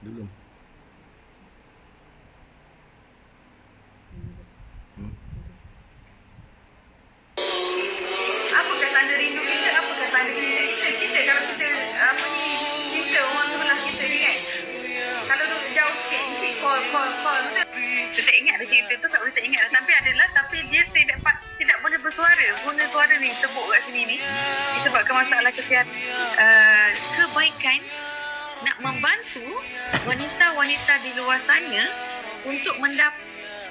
Belum. Apakah tanda rindu kita? Apakah tanda cinta kita? Kita kalau kita apa ni cinta orang sebelah kita ni kan. Kalau duduk jauh sikit, mesti call. Kita tak ingat dah cerita tu, tak boleh tak ingat dah. Tapi dia tidak boleh bersuara. Guna suara ni sebut kat sini ni disebabkan masalah kesihatan. Kebaikan nak membantu wanita-wanita di luar sana untuk mendapat.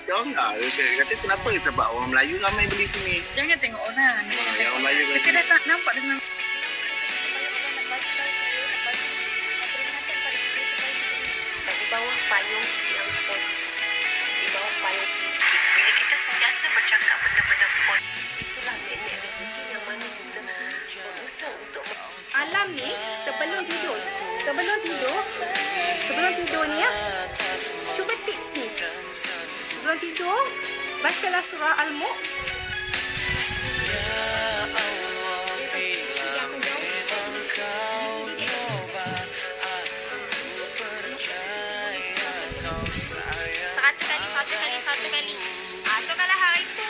Macam lah, dia kata kenapa sebab orang Melayu ramai beli sini. Jangan tengok orang. Yang orang Melayu Kita dah tak nampak dengan di bawah payung yang pos, di bawah payung. Bila kita sentiasa bercakap benda-benda pos, itulah nenek rezeki yang mana kita berusaha untuk Alam ni sebelum tidur ni ya, cuba tips ni. Sebelum tidur, bacalah surah Al-Mulk. Satu kali. So kalau hari itu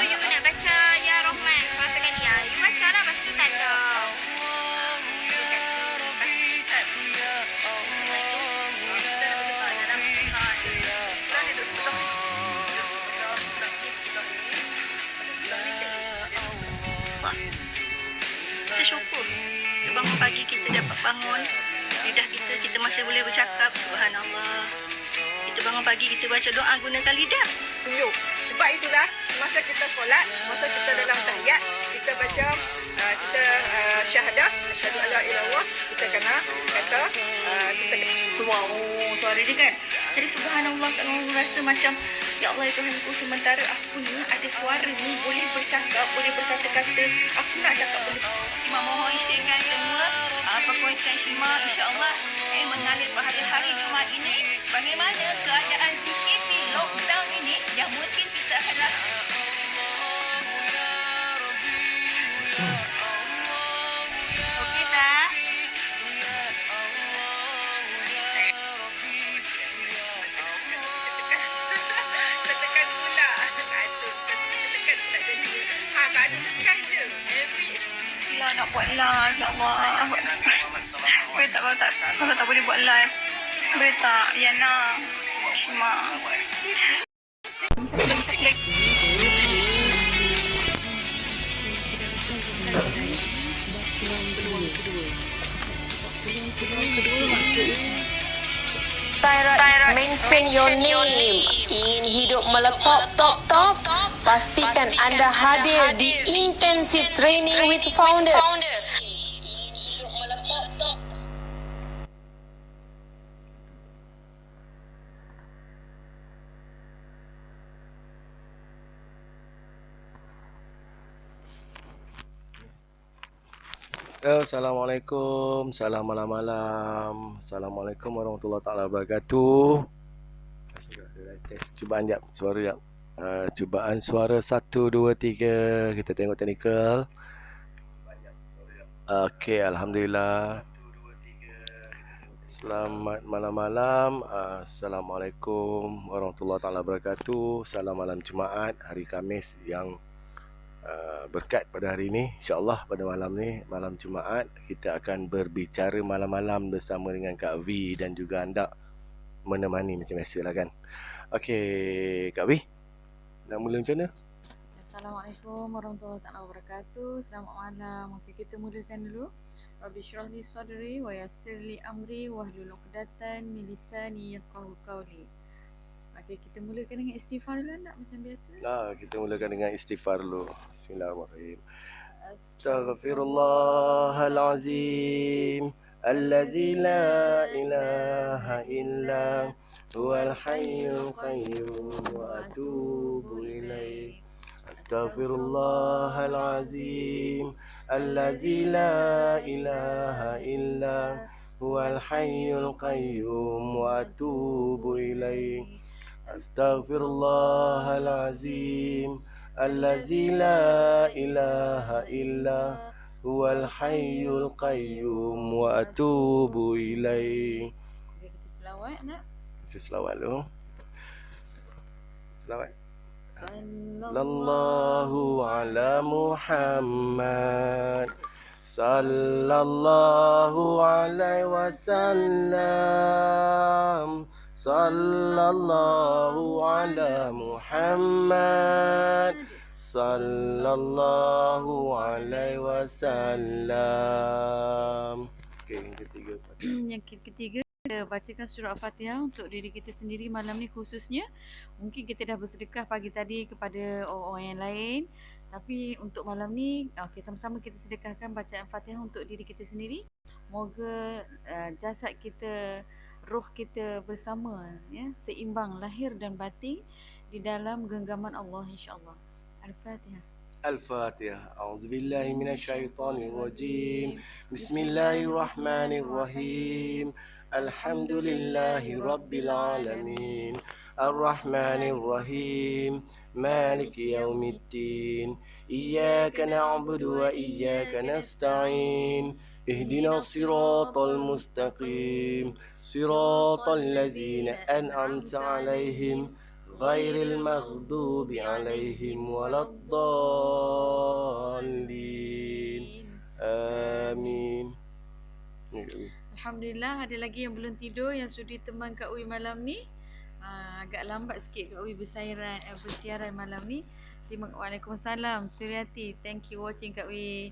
you nak baca Ya Rahman 100 kali ya. You baca lah, lepas tu tak ada. kita syukur. Bangun pagi kita dapat bangun, lidah kita masih boleh bercakap, subhanallah. Kita bangun pagi kita baca doa gunakan lidah. Tunjuk. Sebab itulah masa kita solat, masa kita dalam tahiyat, kita baca kita syahadah, asyhadu alla ilaha illallah, kita kena kata kita Wow, suara dia kan. Jadi subhanallah, kalau orang rasa macam ya Allah ya Tuhanku, sementara aku ni ada suara ni, boleh bercakap, boleh berkata-kata, aku nak cakap boleh. Cuma mohon isikan semua perkongsian Shima insya-Allah mengalir pada hari Jumaat ini. Bagaimana keadaan PKP lockdown ini yang mungkin kita adalah Okey tak? tekan pula. Tekan pula jadi. Tak ada tekan je. lah nak buat live, ya Allah. Boleh tak kalau tak boleh buat live. Boleh tak Yana Shima. Mention your name. Ingin hidup meletup top, pastikan anda hadir di Intensive Training with Founder. Assalamualaikum. Salam malam-malam. Assalamualaikum warahmatullahi taala wabarakatuh. Test cubaan jap suara jap. Cubaan suara 1 2 3. Kita tengok teknikal. Okey, alhamdulillah. Selamat malam-malam. Assalamualaikum warahmatullahi taala wabarakatuh. Salam malam Jumaat, hari Khamis yang berkat pada hari ini. InsyaAllah pada malam ni, malam Jumaat, kita akan berbicara malam-malam bersama dengan Kak V dan juga anda menemani macam biasa lah kan. Okey, Kak V, nak mula macam mana? Assalamualaikum warahmatullahi wabarakatuh. Selamat malam. Okey, kita mulakan dulu. Rabbi syrah li sadri wa yassir li amri wahlul 'uqdatan min lisani yafqahu qawli. Okey, kita mulakan dengan istighfar dulu tak macam biasa? Kita mulakan dengan istighfar dulu. Bismillahirrahmanirrahim. Astaghfirullahalazim allazi la ilaha illa huwal hayyul qayyum wa atubu ilaih. Astaghfirullahalazim allazi la ilaha illa huwal hayyul qayyum wa atubu ilaih. Astaghfirullahalazim allazi la ilaha illa huwal hayyul qayyum wa atubu ilaih. selawat nak. Saya selawat dulu. Selawat. Sallallahu Sallallahu ala Muhammad. Sallallahu alaihi wasallam. Sallallahu ala Muhammad. Sallallahu alaihi wasallam. Okey, yang ketiga. Yang ketiga, kita bacakan surah Al-Fatihah untuk diri kita sendiri malam ni khususnya. Mungkin kita dah bersedekah pagi tadi kepada orang-orang yang lain, tapi untuk malam ni, okey, sama-sama kita sedekahkan bacaan Al-Fatihah untuk diri kita sendiri. Moga jasad kita, roh kita bersama, ya, seimbang lahir dan batin di dalam genggaman Allah, insya-Allah. Al-Fatihah. Al-Fatihah. A'udzubillahi minasyaitonirrajim. Bismillahirrahmanirrahim. Alhamdulillahi rabbil alamin. Ar-Rahmanir-Rahim. Maliki yaumiddin. Iyyaka na'budu wa iyyaka nasta'in. Ihdinas siratal mustaqim. Siratal ladzina an'amta 'alaihim ghairil maghdubi 'alaihim waladdallin. Amin. Alhamdulillah, ada lagi yang belum tidur yang sudi teman Kak Uwi malam ni. Agak lambat sikit Kak Uwi bersiaran malam ni. Waalaikumsalam Suryati. Thank you watching Kak Uwi.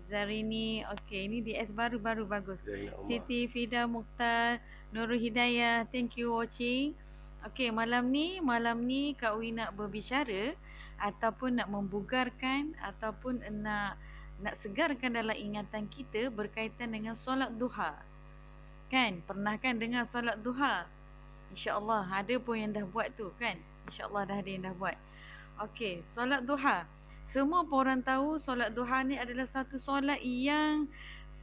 Zarini, okey, ini DS baru bagus. Siti Fida Mukhtar, Nurul Hidayah, thank you watching. Okey, malam ni Kak Uwi nak berbicara ataupun nak membugarkan ataupun nak segarkan dalam ingatan kita berkaitan dengan solat duha. Kan? Pernah kan dengar solat duha? InsyaAllah ada pun yang dah buat tu kan? InsyaAllah dah ada yang dah buat. Okey, solat duha. Semua pun orang tahu solat duha ni adalah satu solat yang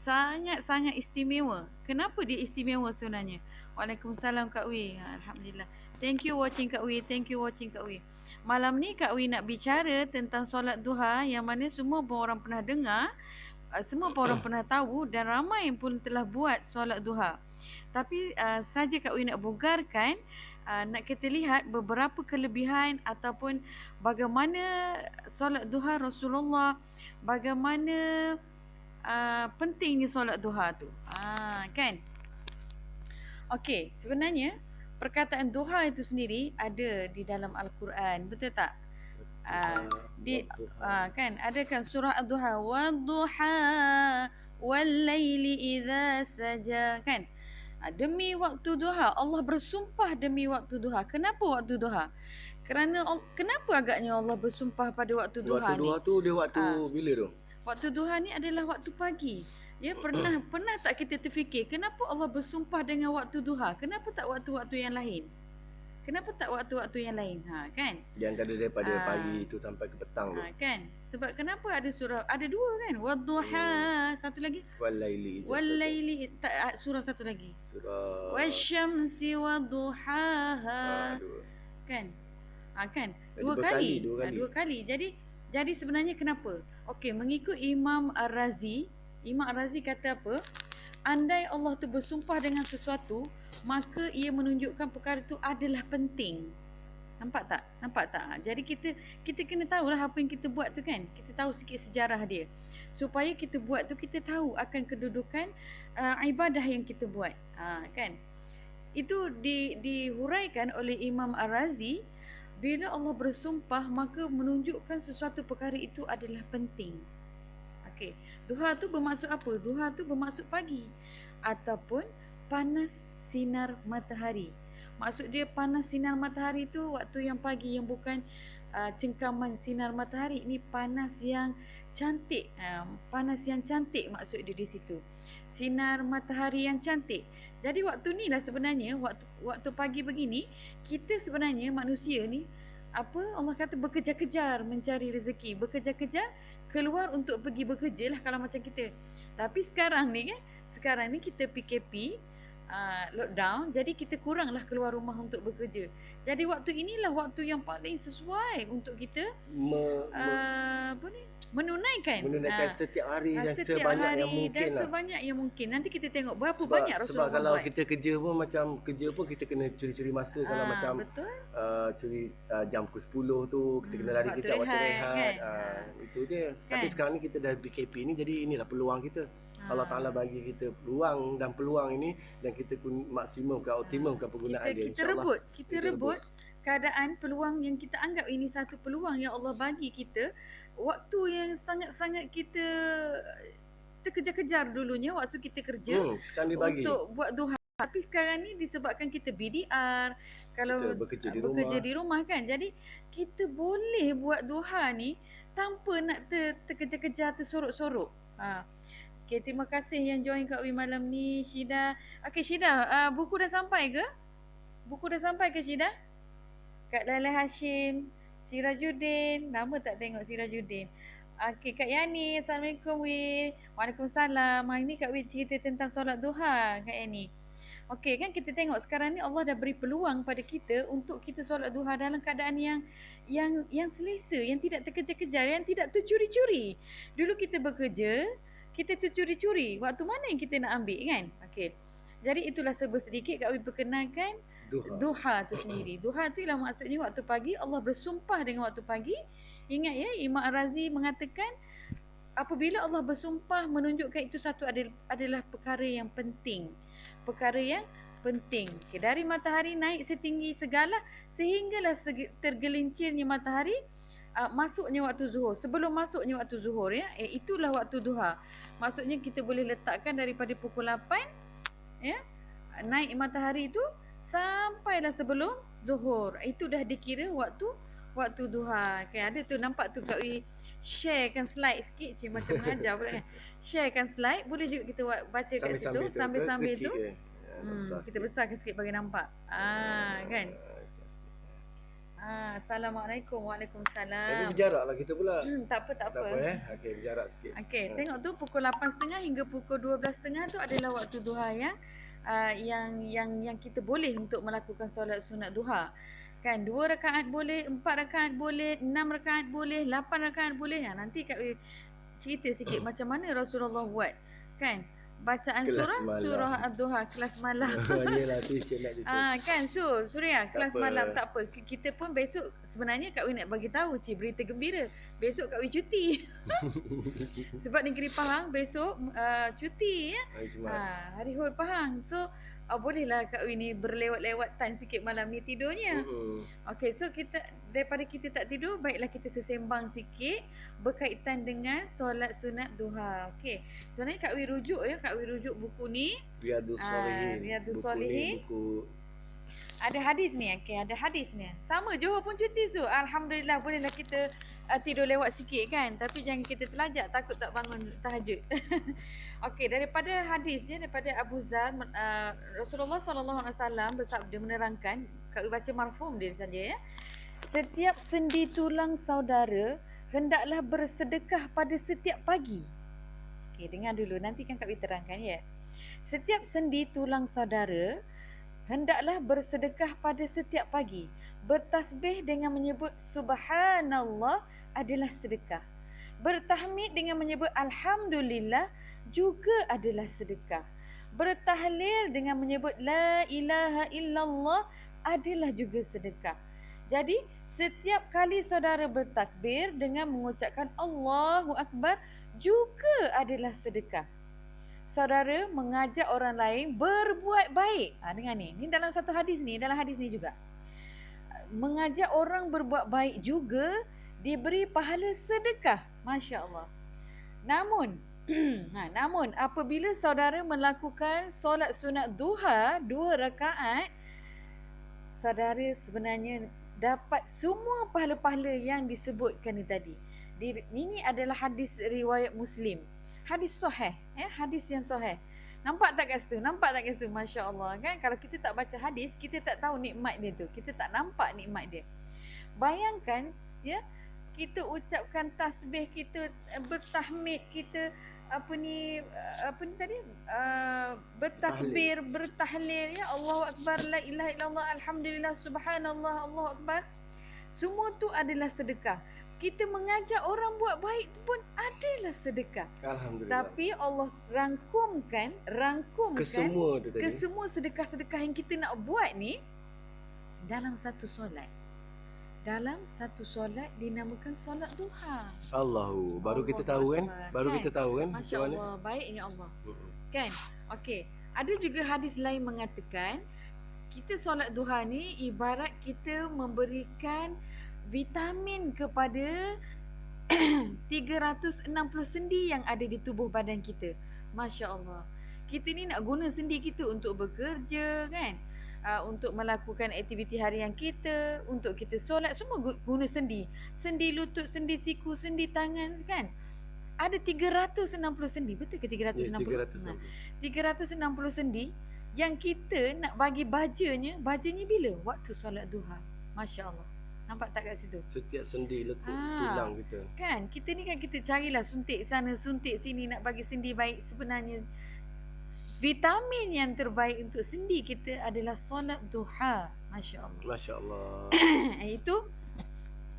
sangat-sangat istimewa. Kenapa dia istimewa sebenarnya? Waalaikumsalam Kak Uwi. Alhamdulillah. Thank you watching Kak Uwi. Thank you watching Kak Uwi. Malam ni Kak Uwi nak bicara tentang solat duha yang mana semua pun orang pernah dengar, semua pun orang pernah tahu dan ramai yang pun telah buat solat duha. Tapi saja Kak Uwi nak bugarkan, nak kita lihat beberapa kelebihan ataupun bagaimana solat duha Rasulullah, bagaimana pentingnya solat duha tu. Kan? Okey, sebenarnya perkataan duha itu sendiri ada di dalam Al-Quran, betul tak? Kan ada kan surah Ad-Duha, wadduha wal-laili idza saja, kan? Demi waktu duha, Allah bersumpah demi waktu duha. Kenapa waktu duha? Kerana kenapa agaknya Allah bersumpah pada waktu duha ni? Waktu duha tu dia waktu bila tu? Waktu duha ni adalah waktu pagi. Ya, pernah tak kita terfikir kenapa Allah bersumpah dengan waktu duha? Kenapa tak waktu-waktu yang lain? Kenapa tak waktu-waktu yang lain? Kan? Di antara daripada pagi tu sampai ke petang tu. Kan? Sebab kenapa ada surah, ada dua kan? Wadduha, satu lagi Wal-laili. Wal-laili, surah satu lagi. Surah Wasyamsi wadduhaha. Kan? Kan? Dua kali. Jadi sebenarnya kenapa? Okey, mengikut Imam Ar-Razi kata apa? Andai Allah tu bersumpah dengan sesuatu, maka ia menunjukkan perkara itu adalah penting. Nampak tak? Jadi kita kena tahulah apa yang kita buat tu kan. Kita tahu sikit sejarah dia. Supaya kita buat tu kita tahu akan kedudukan ibadah yang kita buat. Kan? Itu dihuraikan oleh Imam Ar-Razi, bila Allah bersumpah maka menunjukkan sesuatu perkara itu adalah penting. Okey. Duha tu bermaksud apa? Duha tu bermaksud pagi ataupun panas sinar matahari. Maksud dia panas sinar matahari tu waktu yang pagi, yang bukan cengkaman sinar matahari. Ini panas yang cantik. Panas yang cantik maksud dia di situ. Sinar matahari yang cantik. Jadi waktu ni lah sebenarnya, waktu pagi begini, kita sebenarnya manusia ni, Allah kata bekerja-kejar mencari rezeki, bekerja-kejar keluar untuk pergi bekerja lah kalau macam kita. Tapi sekarang ni kita PKP, lockdown, jadi kita kuranglah keluar rumah untuk bekerja. Jadi waktu inilah waktu yang paling sesuai untuk kita menunaikan setiap hari dan setiap sebanyak hari yang mungkin dan lah. sebanyak yang mungkin. Nanti kita tengok berapa Sebab banyak Rasulullah kalau buat. kita kerja pun macam kerja pun kita kena curi-curi masa kalau macam betul. Curi jam pukul 10 tu kita kena lari kejap waktu rehat kan? Itu je. Tapi Kan? sekarang ni kita dah PKP ni, jadi inilah peluang kita. Allah Ta'ala bagi kita peluang dan peluang ini dan kita maksimumkan, optimumkan penggunaan dia, Kita insyaAllah. rebut keadaan peluang yang kita anggap ini satu peluang yang Allah bagi kita, waktu yang sangat-sangat kita terkejar-kejar dulunya waktu kita kerja sekarang dibagi untuk buat duha. Tapi sekarang ni disebabkan kita BDR, kalau kita bekerja di rumah kan, jadi kita boleh buat duha ni tanpa nak terkejar-kejar, tersorok-sorok. Okay, terima kasih yang join Kak Wi malam ni, Syida. Okay, Syida, buku dah sampai ke? Buku dah sampai ke, Syida? Kak Laila Hashim, Sirajuddin, nama tak tengok Sirajuddin. Okey, Kak Yani, Assalamualaikum Wi. Waalaikumsalam. Hari ni Kak Wi cerita tentang solat duha, Kak Yani. Okey, kan kita tengok sekarang ni Allah dah beri peluang pada kita untuk kita solat duha dalam keadaan yang selesa, yang tidak terkejar-kejar, yang tidak tercuri-curi. Dulu kita bekerja, kita tercuri-curi. Waktu mana yang kita nak ambil kan? Okey. Jadi itulah serba sedikit Kak Wi perkenalkan duha tu sendiri. Duha tu ialah maksudnya waktu pagi, Allah bersumpah dengan waktu pagi. Ingat ya, Imam Ar-Razi mengatakan apabila Allah bersumpah menunjukkan itu satu adalah perkara yang penting. Perkara yang penting. Okay, dari matahari naik setinggi segala sehinggalah tergelincirnya matahari, masuknya waktu zuhur. Sebelum masuknya waktu zuhur ya, itulah waktu duha. Maksudnya kita boleh letakkan daripada pukul 8 ya, naik matahari itu sampailah sebelum zuhur. Itu dah dikira waktu duha. Okay, ada tu nampak tu Kak Wi sharekan slide sikit macam mengajar pula kan. Sharekan slide, boleh juga kita baca kat situ sambil-sambil tu. Kita besarkan sikit bagi nampak. Kan. Assalamualaikum. Waalaikumsalam. Tapi berjaraklah kita pula. Tak apa. Tak apa Okey, berjarak sikit. Okey, tengok tu pukul 8.30 hingga pukul 12.30 tu adalah waktu duha yang kita boleh untuk melakukan solat sunat duha. Kan, 2 rakaat boleh, 4 rakaat boleh, 6 rakaat boleh, 8 rakaat boleh. Nanti Kak cerita sikit macam mana Rasulullah buat. Kan? Bacaan surah Ad-Duha, kelas malam. Yalah, tu nak itu. Kan, Surya, kelas malam tak apa. Kita pun besok sebenarnya Kak Wi nak bagi tahu berita gembira. Besok Kak Wi cuti. Sebab Negeri Pahang besok cuti ya. Hari Hul Pahang. So bolehlah Kak Wi ni berlewat-lewatan sikit malam ni tidurnya. Okey, so daripada kita tak tidur, baiklah kita sesembang sikit berkaitan dengan solat sunat duha. Okey. Sebenarnya Kak Wi rujuk ya, Kak Wi rujuk buku ni Riyadhus Shalihin. Buku ada hadis ni. Okey, ada hadis ni. Sama Johor pun cuti alhamdulillah, bolehlah kita tidur lewat sikit kan. Tapi jangan kita terlajak, takut tak bangun tahajud. Okey, daripada hadis ya, daripada Abu Zar, Rasulullah SAW bersabda menerangkan, Kak Wi baca marfum dia saja ya. Setiap sendi tulang saudara hendaklah bersedekah pada setiap pagi. Okey, dengar dulu, nanti kan Kak Wi terangkan ya. Setiap sendi tulang saudara hendaklah bersedekah pada setiap pagi. Bertasbih dengan menyebut subhanallah adalah sedekah. Bertahmid dengan menyebut alhamdulillah juga adalah sedekah. Bertahlil dengan menyebut la ilaha illallah adalah juga sedekah. Jadi setiap kali saudara bertakbir dengan mengucapkan Allahu Akbar juga adalah sedekah. Saudara mengajak orang lain berbuat baik. Dengar ni. Ni dalam satu hadis ni, dalam hadis ni juga. Mengajak orang berbuat baik juga diberi pahala sedekah. Masya Allah. Namun apabila saudara melakukan solat sunat duha 2 rakaat, saudara sebenarnya dapat semua pahala-pahala yang disebutkan tadi. Ini adalah hadis riwayat Muslim. Hadis sahih, hadis yang sahih. Nampak tak kat situ? Masya Allah kan. Kalau kita tak baca hadis, kita tak tahu nikmat dia tu. Kita tak nampak nikmat dia. Bayangkan ya, kita ucapkan tasbih, kita bertahmid, kita bertakbir, bertahlil ya, Allahu Akbar, la ilaha illallah, alhamdulillah, subhanallah, Allahu Akbar. Semua tu adalah sedekah. Kita mengajak orang buat baik tu pun adalah sedekah. Alhamdulillah. Tapi Allah rangkumkan ke semua tu tadi. ke semua sedekah-sedekah yang kita nak buat ni dalam satu solat. Dalam satu solat dinamakan solat duha. Allahu, baru kita tahu kan? Baru kita tahu kan? Masya Allah, baiknya Allah. Kan? Okey. Ada juga hadis lain mengatakan kita solat duha ni ibarat kita memberikan vitamin kepada 360 sendi yang ada di tubuh badan kita. Masya Allah. Kita ni nak guna sendi kita untuk bekerja kan, untuk melakukan aktiviti harian kita, untuk kita solat, semua guna sendi. Sendi lutut, sendi siku, sendi tangan kan. Ada 360 sendi. Betul ke 360? Ya, 360 sendi yang kita nak bagi bajanya bila? Waktu solat duha. Masya Allah. Nampak tak kat situ? Setiap sendi lekuk tulang kita. Kan, kita ni kan kita carilah suntik sana, suntik sini nak bagi sendi baik. Sebenarnya vitamin yang terbaik untuk sendi kita adalah solat duha. Masya Allah. Masya Allah. Itu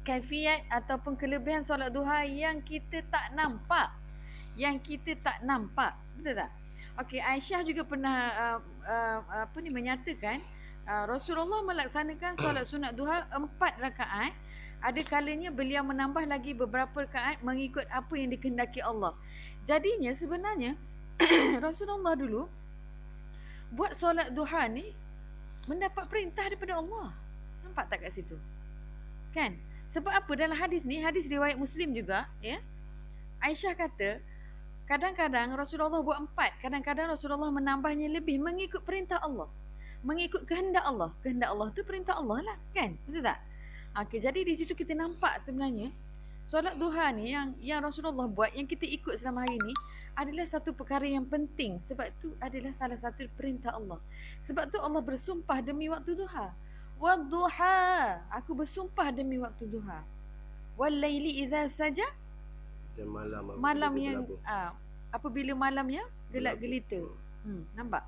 kaifiat ataupun kelebihan solat duha yang kita tak nampak. Betul tak? Okey, Aisyah juga pernah menyatakan Rasulullah melaksanakan solat sunat duha 4 rakaat. Ada kalanya beliau menambah lagi beberapa rakaat mengikut apa yang dikehendaki Allah. Jadinya sebenarnya Rasulullah dulu buat solat duha ni mendapat perintah daripada Allah. Nampak tak kat situ? Kan? Sebab apa dalam hadis ni, hadis riwayat Muslim juga, ya. Aisyah kata, kadang-kadang Rasulullah buat 4, kadang-kadang Rasulullah menambahnya lebih mengikut perintah Allah. Mengikut kehendak Allah. Kehendak Allah tu perintah Allah lah, kan? Betul tak? Okey, jadi di situ kita nampak sebenarnya solat duha ni yang Rasulullah buat, yang kita ikut selama hari ni adalah satu perkara yang penting. Sebab tu adalah salah satu perintah Allah. Sebab tu Allah bersumpah demi waktu duha. Wadduha, aku bersumpah demi waktu duha. Wal laili idza saja, dan malam yang apabila malamnya gelap gelita. Nampak?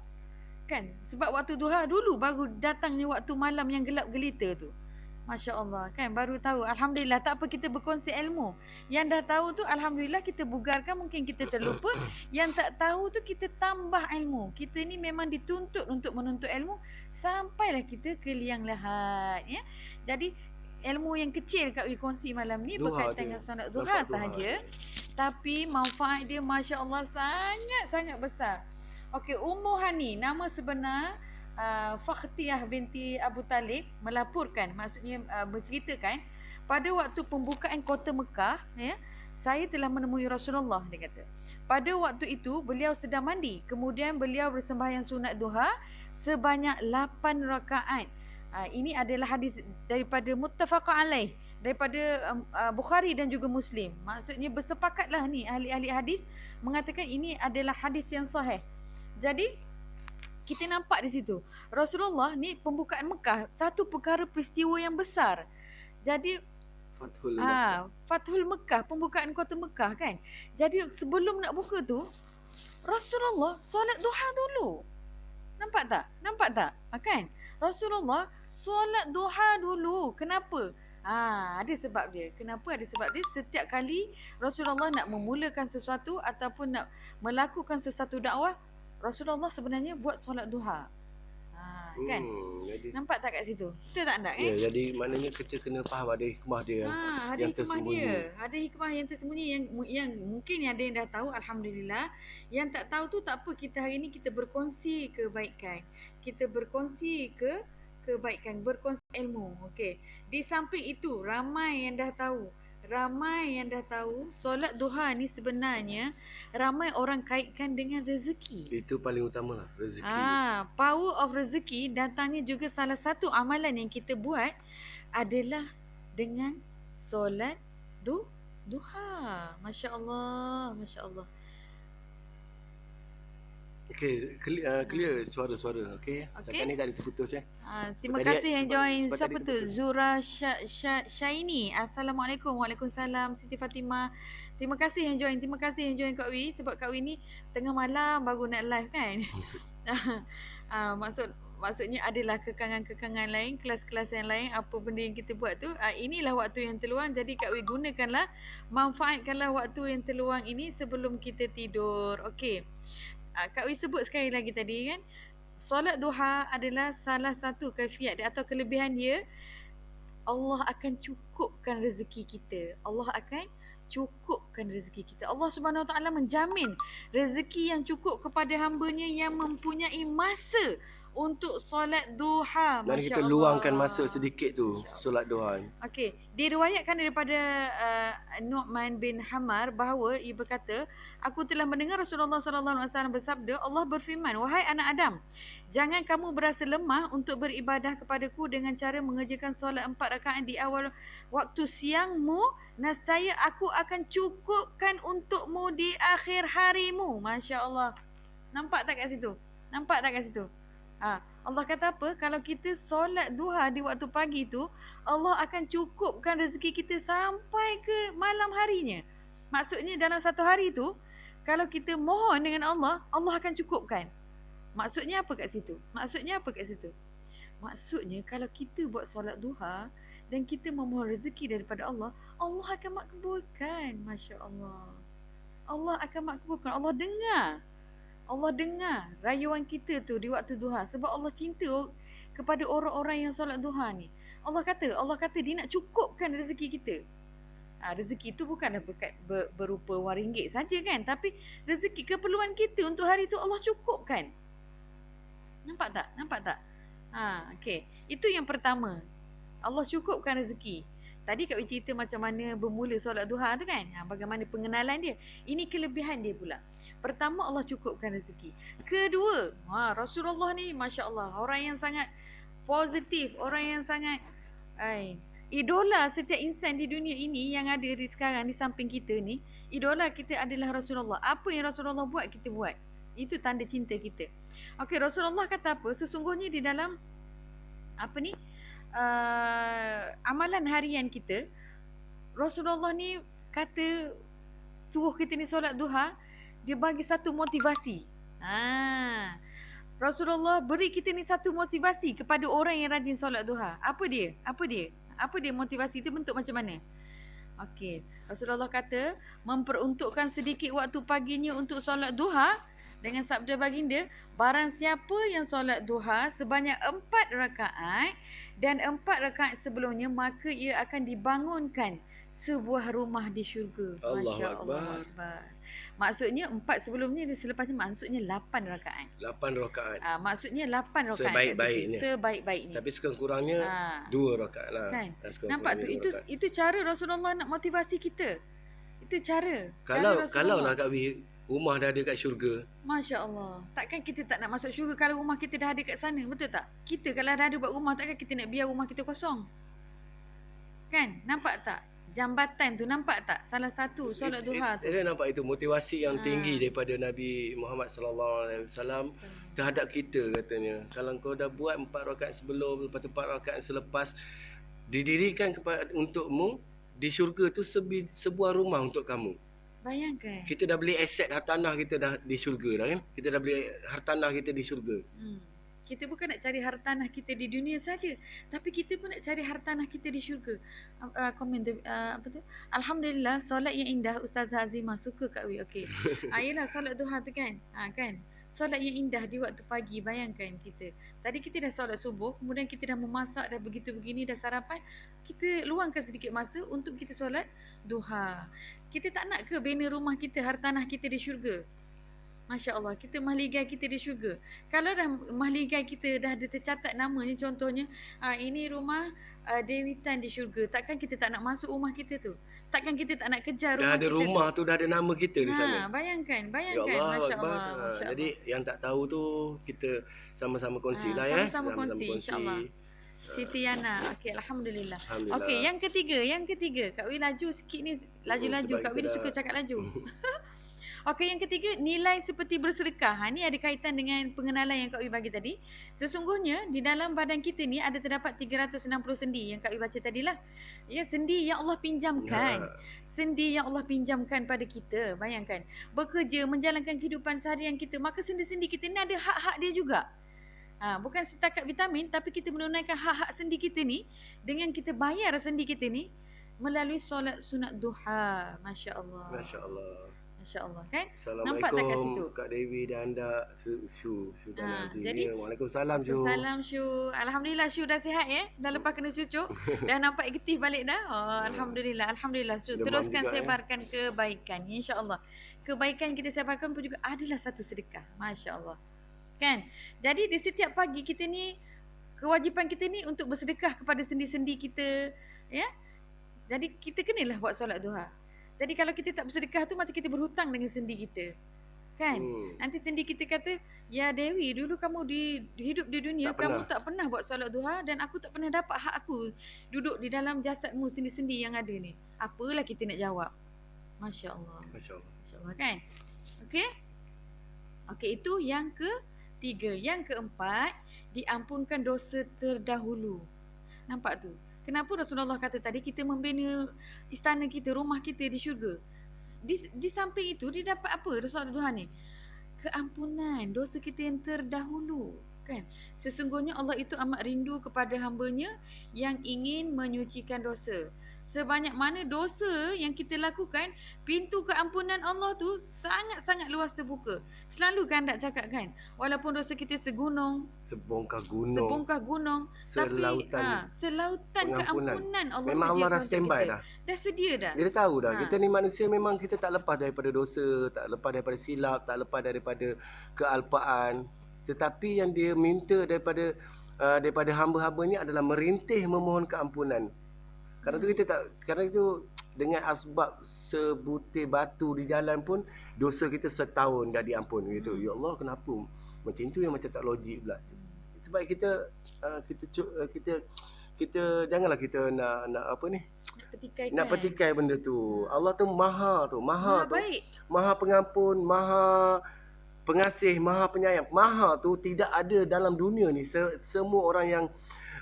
Kan? Sebab waktu duha dulu baru datangnya waktu malam yang gelap gelita tu. Masya Allah, kan? Baru tahu. Alhamdulillah, tak apa kita berkongsi ilmu. Yang dah tahu tu alhamdulillah kita bugarkan, mungkin kita terlupa. Yang tak tahu tu kita tambah ilmu. Kita ni memang dituntut untuk menuntut ilmu sampailah kita ke liang lahat, ya. Jadi ilmu yang kecil Kak Wi kongsi malam ni berkaitan dengan solat duha sahaja, tapi manfaat dia Masya Allah sangat-sangat besar. Okey, Ummu Hani, nama sebenar Fakhtiyah binti Abu Talib, melaporkan, maksudnya berceritakan pada waktu pembukaan kota Mekah, ya, saya telah menemui Rasulullah, dia kata. Pada waktu itu beliau sedang mandi, kemudian beliau bersembahyang sunat duha sebanyak 8 rakaat. Ini adalah hadis daripada muttafaq alaih, daripada Bukhari dan juga Muslim. Maksudnya bersepakatlah ni ahli-ahli hadis mengatakan ini adalah hadis yang sahih. Jadi kita nampak di situ Rasulullah ni pembukaan Mekah satu perkara peristiwa yang besar. Jadi Fathul Mekah, pembukaan kota Mekah, kan. Jadi sebelum nak buka tu Rasulullah solat duha dulu. Nampak tak? Kan? Rasulullah solat duha dulu. Kenapa? Ada sebab dia. Kenapa? Ada sebab dia. Setiap kali Rasulullah nak memulakan sesuatu ataupun nak melakukan sesuatu dakwah, Rasulullah sebenarnya buat solat duha. Kan? Jadi, nampak tak kat situ? Betul tak nak? Ya, jadi maknanya kita kena faham ada hikmah dia yang tersembunyi. Ada hikmah yang tersembunyi yang mungkin ada yang dah tahu, alhamdulillah. Yang tak tahu tu tak apa, kita hari ni kita berkongsi kebaikan. Kita berkongsi kebaikan, berkongsi ilmu. Okey. Di samping itu ramai yang dah tahu solat duha ni sebenarnya ramai orang kaitkan dengan rezeki. Itu paling utama lah, rezeki. Power of rezeki datangnya juga salah satu amalan yang kita buat adalah dengan solat duha. Masya Allah. Okey, clear suara-suara. Okey. Sekarang ni tak ada terputus, ya. Terima kasih yang join. Siapa tu? Zura Syaini. Assalamualaikum. Waalaikumsalam. Siti Fatimah. Terima kasih yang join. Kak Wi, sebab Kak Wi ni tengah malam baru nak live, kan. maksudnya adalah kekangan-kekangan lain, kelas-kelas yang lain, apa benda yang kita buat tu, inilah waktu yang terluang. Jadi Kak Wi gunakanlah, manfaatkanlah waktu yang terluang ini sebelum kita tidur. Okey. Kak Wi sebut sekali lagi tadi kan, solat duha adalah salah satu kaifiat dia atau kelebihan dia, Allah akan cukupkan rezeki kita. Allah akan cukupkan rezeki kita. Allah Subhanahu Wa Taala menjamin rezeki yang cukup kepada hamba-Nya yang mempunyai masa untuk solat duha. Dan kita luangkan masa sedikit tu solat duha. Okey, diriwayatkan daripada Nu'man bin Hammar bahawa ia berkata, aku telah mendengar Rasulullah sallallahu alaihi wasallam bersabda, Allah berfirman, wahai anak Adam, jangan kamu berasa lemah untuk beribadah kepadaku dengan cara mengerjakan solat 4 rakaat di awal waktu siangmu, nescaya aku akan cukupkan untukmu di akhir harimu. Masya Allah. Nampak tak kat situ? Nampak tak kat situ? Allah kata apa? Kalau kita solat duha di waktu pagi tu, Allah akan cukupkan rezeki kita sampai ke malam harinya. Maksudnya dalam satu hari tu, kalau kita mohon dengan Allah, Allah akan cukupkan. Maksudnya apa kat situ? Maksudnya apa kat situ? Maksudnya kalau kita buat solat duha dan kita memohon rezeki daripada Allah, Allah akan makbulkan. Masya Allah. Allah akan makbulkan. Allah dengar rayuan kita tu di waktu duha. Sebab Allah cinta kepada orang-orang yang solat duha ni. Allah kata dia nak cukupkan rezeki kita. Rezeki tu bukanlah berupa wang ringgit saja kan, tapi rezeki keperluan kita untuk hari tu Allah cukupkan. Nampak tak? Okey. Itu yang pertama. Allah cukupkan rezeki. Tadi Kak Wi cerita macam mana bermula solat duha tu kan. Bagaimana pengenalan dia. Ini kelebihan dia pula. Pertama, Allah cukupkan rezeki. Kedua, Rasulullah ni Masya Allah, orang yang sangat positif, orang yang sangat idola setiap insan di dunia ini yang ada di sekarang di samping kita ni. Idola kita adalah Rasulullah. Apa yang Rasulullah buat, kita buat. Itu tanda cinta kita. Okey, Rasulullah kata apa? Sesungguhnya di dalam amalan harian kita, Rasulullah ni kata suruh kita ni solat duha, dia bagi satu motivasi. Rasulullah beri kita ni satu motivasi kepada orang yang rajin solat duha. Apa dia? Motivasi tu bentuk macam mana? Okey, Rasulullah kata memperuntukkan sedikit waktu paginya untuk solat duha dengan sabda baginda, barang siapa yang solat duha sebanyak 4 rakaat dan 4 rakaat sebelumnya, maka ia akan dibangunkan sebuah rumah di syurga. Masya Allah. Maksudnya 4 sebelumnya, selepasnya maksudnya 8 rakaat. 8 rakaat. Maksudnya 8 rakaat. Sebaik-baiknya. Tapi sekurang-kurangnya 2 rakaat lah. Kan? Nampak tu? Itu cara Rasulullah nak motivasi kita. Itu cara. Kalau lah Kak Wi, rumah dah ada kat syurga. Masya Allah. Takkan kita tak nak masuk syurga kalau rumah kita dah ada kat sana? Betul tak? Kita kalau dah ada buat rumah, takkan kita nak biar rumah kita kosong? Kan? Nampak tak? Jambatan tu nampak tak? Salah satu solat duha tu. Saya nampak itu motivasi yang tinggi daripada Nabi Muhammad SAW terhadap kita katanya. Kalau kau dah buat 4 rakaat sebelum, lepas tu 4 rakaat selepas, didirikan untukmu di syurga tu sebuah rumah untuk kamu. Bayangkan. Kita dah beli aset hartanah kita dah di syurga dah kan? Kita dah beli hartanah kita di syurga. Kita bukan nak cari hartanah kita di dunia saja, tapi kita pun nak cari hartanah kita di syurga. Alhamdulillah, solat yang indah. Ustazah Azimah suka Kak Wi. Okey. Yalah solat duha tu kan. Kan? Solat yang indah di waktu pagi. Bayangkan kita. Tadi kita dah solat subuh, kemudian kita dah memasak, dah begitu begini, dah sarapan. Kita luangkan sedikit masa untuk kita solat duha. Kita tak nak ke bina rumah kita, hartanah kita di syurga? Masya Allah, kita mahligai kita di syurga. Kalau dah mahligai kita dah ada tercatat namanya, contohnya ini rumah Dewi Tan di syurga, takkan kita tak nak masuk rumah kita tu? Takkan kita tak nak kejar rumah kita tu? Dah ada rumah tu, dah ada nama kita di sana. Bayangkan. Ya Allah, Masya Allah. Jadi yang tak tahu tu, kita sama-sama kongsi lah ya. Sama-sama kongsi, insyaAllah. Siti Yana. Okey, Alhamdulillah. Okey, yang ketiga. Kak Wi laju sikit ni. Laju-laju. Kak Wi suka cakap laju. Okey, yang ketiga, nilai seperti bersedekah. Ni ada kaitan dengan pengenalan yang Kak Wi bagi tadi. Sesungguhnya, di dalam badan kita ni ada terdapat 360 sendi yang Kak Wi baca tadilah. Ya, sendi yang Allah pinjamkan. Sendi yang Allah pinjamkan pada kita. Bayangkan, bekerja, menjalankan kehidupan seharian kita. Maka sendi-sendi kita ni ada hak-hak dia juga. Bukan setakat vitamin, tapi kita menunaikan hak-hak sendi kita ni dengan kita bayar sendi kita ni melalui solat sunat duha. Masya Allah. Masya Allah. Masya Allah, kan? Nampak tak kat situ? Kak Dewi dan anda Syu Aziz. Jadi, Waalaikumsalam Syu. Waalaikumsalam Syu. Alhamdulillah Syu dah sihat ya. Dah lepas kena cucuk. Dah nampak aktif balik dah. Alhamdulillah. Alhamdulillah Syu. Teruskan sebarkan kebaikan. InsyaAllah. Kebaikan kita sebarkan pun juga adalah satu sedekah. Masya Allah. Kan? Jadi di setiap pagi kita ni, kewajipan kita ni untuk bersedekah kepada sendi-sendi kita. Ya. Jadi kita kenalah buat solat duha. Jadi kalau kita tak bersedekah tu macam kita berhutang dengan sendi kita. Kan? Nanti sendi kita kata, ya Dewi, dulu kamu hidup di dunia, kamu tak pernah buat solat duha dan aku tak pernah dapat hak aku duduk di dalam jasadmu, sendi-sendi yang ada ni. Apalah kita nak jawab? Masya Allah. Masya Allah. Masya Allah, kan? Okey? Okey, itu yang ketiga. Yang keempat, diampunkan dosa terdahulu. Nampak tu? Kenapa Rasulullah kata tadi kita membina istana kita, rumah kita di syurga? Di samping itu dia dapat apa Rasulullah duha ni? Keampunan dosa kita yang terdahulu, kan? Sesungguhnya Allah itu amat rindu kepada hamba-Nya yang ingin menyucikan dosa. Sebanyak mana dosa yang kita lakukan, pintu keampunan Allah tu sangat-sangat luas terbuka. Selalu kan tak cakap kan, walaupun dosa kita sebongkar gunung, selautan keampunan Allah memang Allah dah standby dah. Dah sedia dah. Dia tahu dah. Kita ni manusia, memang kita tak lepas daripada dosa, tak lepas daripada silap, tak lepas daripada kealpaan. Tetapi yang dia minta daripada hamba-hamba ni adalah merintih memohon keampunan. Kerana itu dengan asbab sebutir batu di jalan pun dosa kita setahun dah diampun gitu. Ya Allah, kenapa macam tu, yang macam tak logik pula. Sebab kita janganlah kita nak apa ni? Nak petikai benda tu. Allah tu maha baik. Maha pengampun, maha pengasih, maha penyayang. Maha tu tidak ada dalam dunia ni. Semua orang yang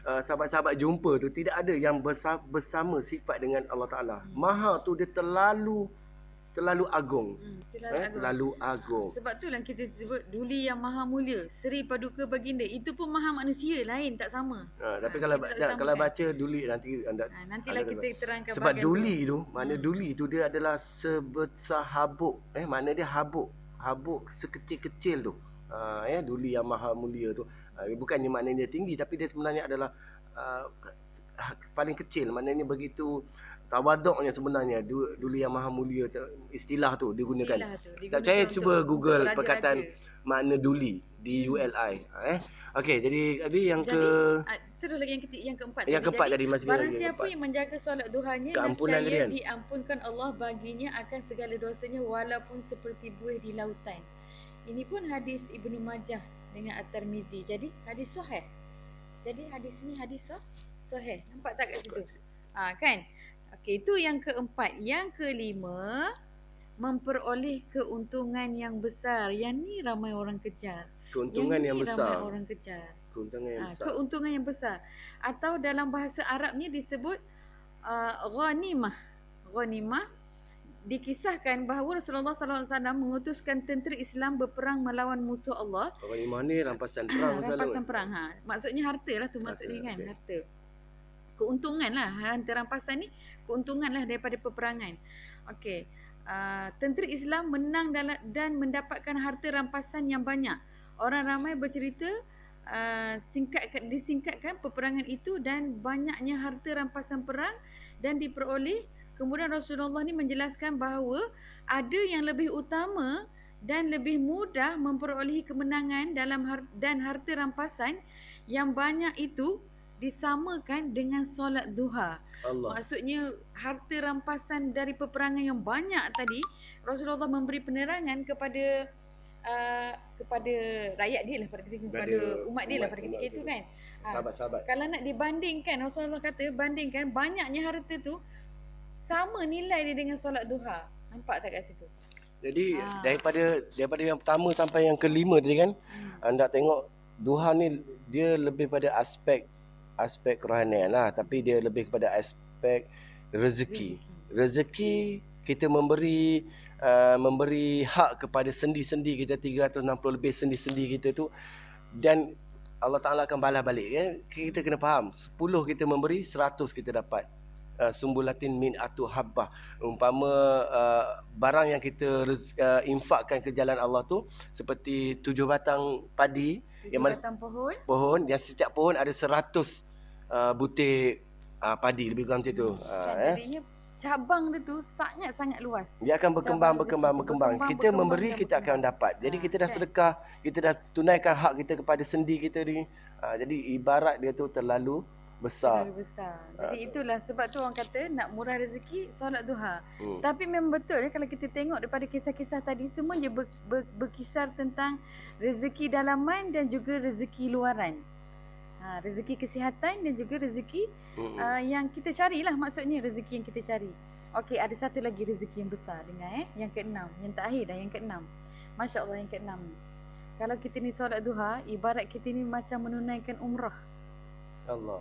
sahabat-sahabat jumpa tu tidak ada yang bersama sifat dengan Allah Ta'ala. Maha tu dia terlalu agung. Terlalu agung. Sebab tu lah kita sebut Duli yang maha mulia, Seri Paduka Baginda. Itu pun maha manusia, lain tak sama. Tapi kalau baca Duli nantilah kita terangkan. Sebab Duli tu, mana Duli tu dia adalah sebesar habuk. Mana dia habuk sekecil-kecil tu. Duli yang maha mulia tu. Bukannya maknanya tinggi, tapi dia sebenarnya adalah paling kecil. Maknanya begitu tawaduknya sebenarnya. Duli yang maha mulia, istilah tu digunakan. Tak percaya, cuba Google perkataan makna Duli, D-U-L-I. Okey, jadi Abi terus lagi yang keempat. Yang keempat tadi masih lagi. Barang siapa yang menjaga solat duhanya, nescaya diampunkan Allah baginya akan segala dosanya walaupun seperti buih di lautan. Ini pun hadis Ibnu Majah dengan At-Tirmizi. Jadi hadis sahih. Jadi hadis ni hadis sahih. Nampak tak kat situ? Kan? Okey, itu yang keempat. Yang kelima, memperoleh keuntungan yang besar. Yang ni ramai orang kejar. Keuntungan yang besar. Ramai orang kejar. Keuntungan yang besar. Atau dalam bahasa Arabnya disebut ghanimah. Ghanimah. Dikisahkan bahawa Rasulullah SAW mengutuskan tentera Islam berperang melawan musuh Allah. Ghanimah ni rampasan perang. Rampasan perang. Maksudnya harta lah tu maksudnya kan. Okay. Harta. Keuntungan lah. Rampasan ni keuntungan lah daripada peperangan. Okey. Tentera Islam menang dan mendapatkan harta rampasan yang banyak. Orang ramai bercerita disingkatkan peperangan itu dan banyaknya harta rampasan perang dan diperoleh. Kemudian Rasulullah ni menjelaskan bahawa ada yang lebih utama dan lebih mudah memperolehi kemenangan dan harta rampasan yang banyak itu disamakan dengan solat duha. Allah. Maksudnya harta rampasan dari peperangan yang banyak tadi, Rasulullah memberi penerangan kepada rakyat dia lah, kepada umat dia lah pada ketika itu kan. Sahabat-sahabat. Kalau nak dibandingkan, Rasulullah kata bandingkan banyaknya harta tu sama nilai dia dengan solat duha. Nampak tak kat situ? Jadi daripada yang pertama sampai yang kelima tadi kan, anda tengok duha ni dia lebih pada aspek kerohanian lah, tapi dia lebih kepada aspek rezeki. Rezeki kita memberi hak kepada sendi-sendi kita, 360 lebih sendi-sendi kita tu, dan Allah Ta'ala akan balas balik. Kita kena faham, 10 kita memberi, 100 kita dapat. Sumbulatin min atu habbah. Umpama barang yang kita infakkan ke jalan Allah tu seperti 7 batang padi, 7 yang mana batang pohon, yang setiap pohon ada 100 butir padi, lebih kurang macam tu. Jadinya cabang dia tu sangat-sangat luas. Dia akan berkembang. Kita memberi, kita akan dapat. Jadi kita dah sedekah, kita dah tunaikan hak kita kepada sendi kita ni. Jadi ibarat dia tu terlalu besar. Terlalu besar. Jadi itulah sebab tu orang kata nak murah rezeki, solat duha. Tapi memang betul kalau kita tengok daripada kisah-kisah tadi, semua je berkisar tentang rezeki dalaman dan juga rezeki luaran. Rezeki kesihatan dan juga rezeki yang kita carilah, maksudnya rezeki yang kita cari. Okey, ada satu lagi rezeki yang besar, dengar yang keenam, yang terakhir dah, yang keenam. Masya-Allah, yang keenam ni. Kalau kita ni solat duha, ibarat kita ni macam menunaikan umrah. Allah.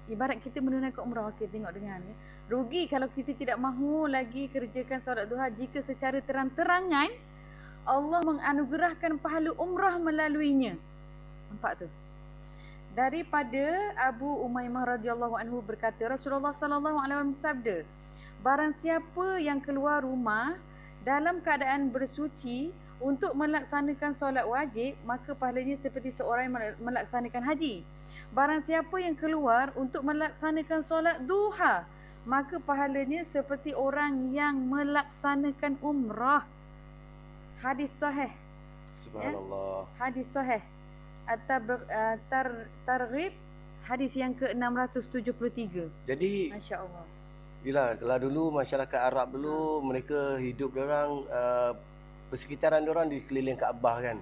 Ibarat kita menunaikan umrah. Okey, tengok dengar ya. Rugi kalau kita tidak mahu lagi kerjakan solat duha jika secara terang-terangan Allah menganugerahkan pahala umrah melaluinya. Nampak tu? Daripada Abu Umaymah radhiyallahu anhu berkata, Rasulullah sallallahu alaihi wasallam sabda, barang siapa yang keluar rumah dalam keadaan bersuci untuk melaksanakan solat wajib, maka pahalanya seperti seorang yang melaksanakan haji. Barang siapa yang keluar untuk melaksanakan solat duha, maka pahalanya seperti orang yang melaksanakan umrah. Hadis sahih. Subhanallah. Hadis sahih. Targhib, hadis yang ke-673. Jadi Masya-Allah. Yelah, kalau dulu masyarakat Arab dulu, mereka hidup diorang, persekitaran diorang di keliling Kaabah kan.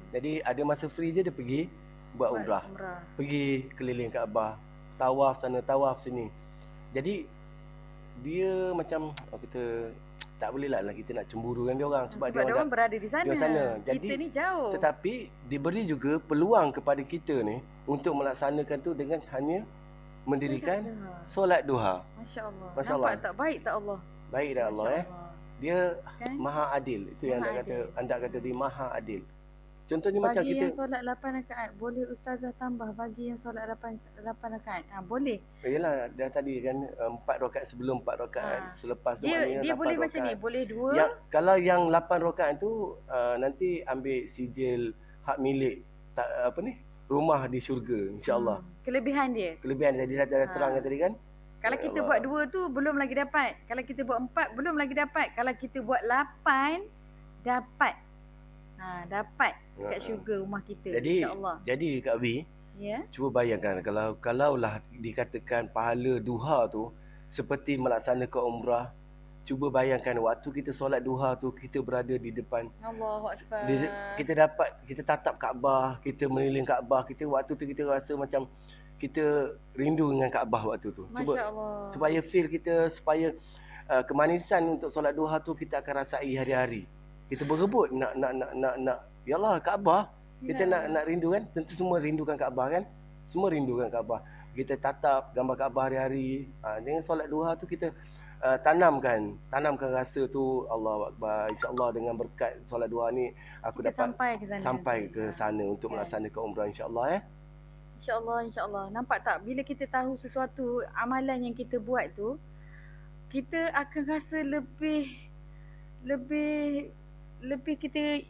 Jadi ada masa free je dia pergi buat umrah. Pergi keliling Kaabah, tawaf sana, tawaf sini. Jadi dia macam kita tak boleh lah kita nak cemburu dengan diorang sebab diorang berada di sana. Jadi, kita ni jauh. Tetapi diberi juga peluang kepada kita ni untuk melaksanakan tu dengan hanya mendirikan solat duha. Masya-Allah. Masya-Allah. Nampak tak baik tak Allah? Baik dah Allah Dia kan? Maha adil. Itu yang anda kata dia maha adil. Contohnya bagi macam kita yang solat 8 rakaat, boleh ustazah tambah bagi yang solat 8 rakaat. Boleh. Yalah, dah tadi kan 4 rakaat sebelum, 4 rakaat selepas tu dia boleh rakaat. Macam ni, boleh 2. Kalau yang 8 rakaat tu nanti ambil sijil hak milik rumah di syurga insya-Allah. Kelebihan dia. Kelebihan tadi dah terang tadi kan. Kalau kita buat 2 tu belum lagi dapat. Kalau kita buat 4 belum lagi dapat. Kalau kita buat 8 dapat. Dapat kat syurga rumah kita insya-Allah. Jadi Kak Vi, cuba bayangkan kalaulah dikatakan pahala duha tu seperti melaksanakan umrah. Cuba bayangkan waktu kita solat duha tu, kita berada di depan Allahu Akbar. Kita tatap Kaabah, kita meniling Kaabah, waktu tu kita rasa macam kita rindu dengan Kaabah waktu tu. Cuba supaya feel kita, supaya kemanisan untuk solat duha tu kita akan rasai hari-hari. Kita berebut nak yalah Kaabah. Kita nak rindu kan? Tentu semua rindukan Kaabah kan? Semua rindukan Kaabah. Kita tatap gambar Kaabah hari-hari. Dengan solat duha tu kita tanamkan rasa tu. Allahu Akbar. InsyaAllah dengan berkat solat duha ni aku kita dapat sampai ke sana untuk melaksanakan umrah insyaAllah InsyaAllah. Nampak tak? Bila kita tahu sesuatu amalan yang kita buat tu, kita akan rasa lebih kita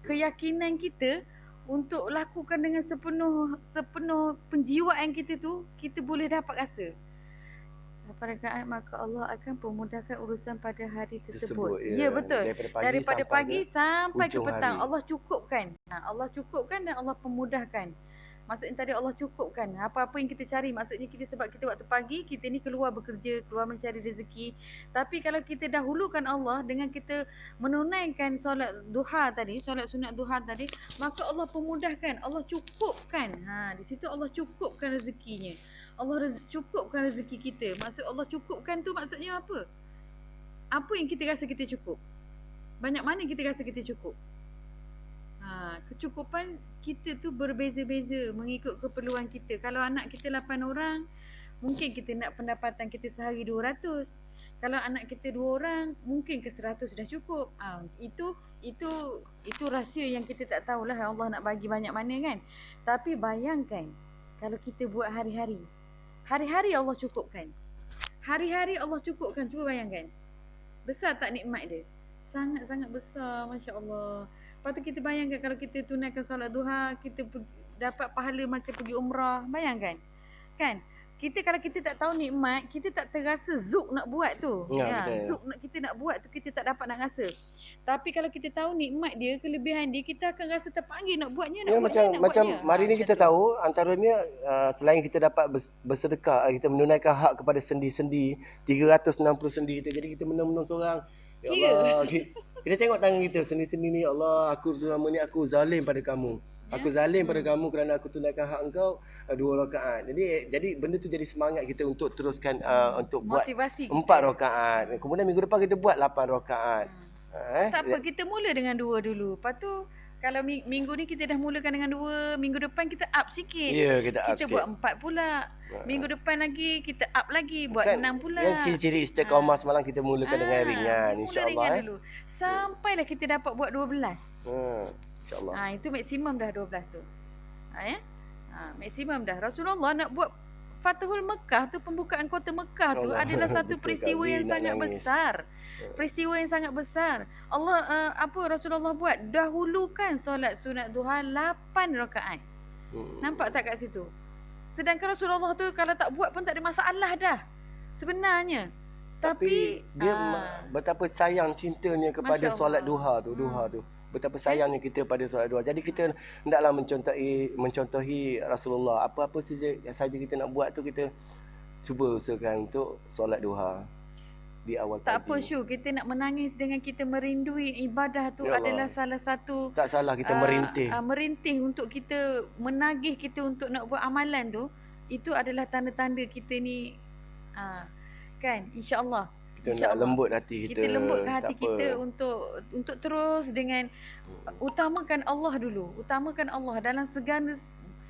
keyakinan kita untuk lakukan dengan sepenuh penjiwaan kita tu, kita boleh dapat rasa. Pada rakaat maka Allah akan memudahkan urusan pada hari tersebut. Ya betul. Daripada pagi sampai ke petang Allah cukupkan. Allah cukupkan dan Allah pemudahkan. Maksudnya tadi Allah cukupkan apa-apa yang kita cari. Maksudnya kita sebab kita waktu pagi kita ni keluar bekerja, keluar mencari rezeki. Tapi kalau kita dahulukan Allah dengan kita menunaikan solat duha tadi, solat sunat duha tadi, maka Allah pemudahkan, Allah cukupkan. Di situ Allah cukupkan rezekinya. Allah cukupkan rezeki kita. Maksud Allah cukupkan tu maksudnya apa? Apa yang kita rasa kita cukup? Banyak mana kita rasa kita cukup? Kecukupan kita tu berbeza-beza mengikut keperluan kita. Kalau anak kita 8 orang, mungkin kita nak pendapatan kita sehari 200. Kalau anak kita 2 orang, mungkin ke 100 dah cukup. Itu rahsia yang kita tak tahulah Allah nak bagi banyak mana kan. Tapi bayangkan kalau kita buat hari-hari. Hari-hari Allah cukupkan. Hari-hari Allah cukupkan. Cuba bayangkan. Besar tak nikmat dia? Sangat-sangat besar, masya-Allah. Lepas tu kita bayangkan kalau kita tunaikan solat duha, kita dapat pahala macam pergi umrah. Bayangkan. Kan? Kalau kita tak tahu nikmat, kita tak terasa zuk nak buat tu. Zuk kita nak buat tu, kita tak dapat nak rasa. Tapi kalau kita tahu nikmat dia, kelebihan dia, kita akan rasa terpanggil nak buatnya, macam hari ni kita tahu antaranya selain kita dapat bersedekah, kita menunaikan hak kepada sendi-sendi, 360 sendi kita. Jadi kita menang-menang seorang. Ya Allah, kita tengok tangan kita, sendi-sendi ni, ya Allah, aku selama ni aku zalim pada kamu. Aku zalim pada kamu kerana aku tunaikan hak engkau 2 rakaat. Jadi benda tu jadi semangat kita untuk teruskan untuk buat 4 rakaat. Kemudian minggu depan kita buat 8 rakaat. Tak apa, kita mula dengan 2 dulu. Lepas tu kalau minggu ni kita dah mulakan dengan 2, minggu depan kita up sikit. Ya, kita up sikit. Kita buat 4 pula. Minggu depan lagi kita up lagi, buat 6 pula. Yang ciri-ciri istiqamah semalam kita mulakan dengan ringan, insya-Allah. Dulu. Sampailah kita dapat buat 12. InsyaAllah. Itu maksimum dah 12 tu. Maksimum dah. Rasulullah nak buat Fathul Mekah tu, pembukaan kota Mekah tu adalah satu peristiwa yang sangat besar. Peristiwa yang sangat besar. Allah Rasulullah buat? Dahulukan solat sunat duha 8 rakaat. Nampak tak kat situ? Sedangkan Rasulullah tu kalau tak buat pun tak ada masalah dah. Sebenarnya. Tapi dia betapa sayang cintanya kepada solat duha tu, betapa sayangnya kita pada solat duha. Jadi kita hendaklah mencontohi Rasulullah. Apa-apa saja kita nak buat tu, kita cuba usahakan untuk solat duha di awal pagi. Tak apa Syu, kita nak menangis dengan kita merindui ibadah tu adalah salah satu. Tak salah kita merintih. Merintih untuk kita, menagih kita untuk nak buat amalan tu, itu adalah tanda-tanda kita ni kan, insya-Allah. Kita nak lembut hati kita. Kita lembutkan hati kita untuk terus dengan utamakan Allah dulu. Utamakan Allah dalam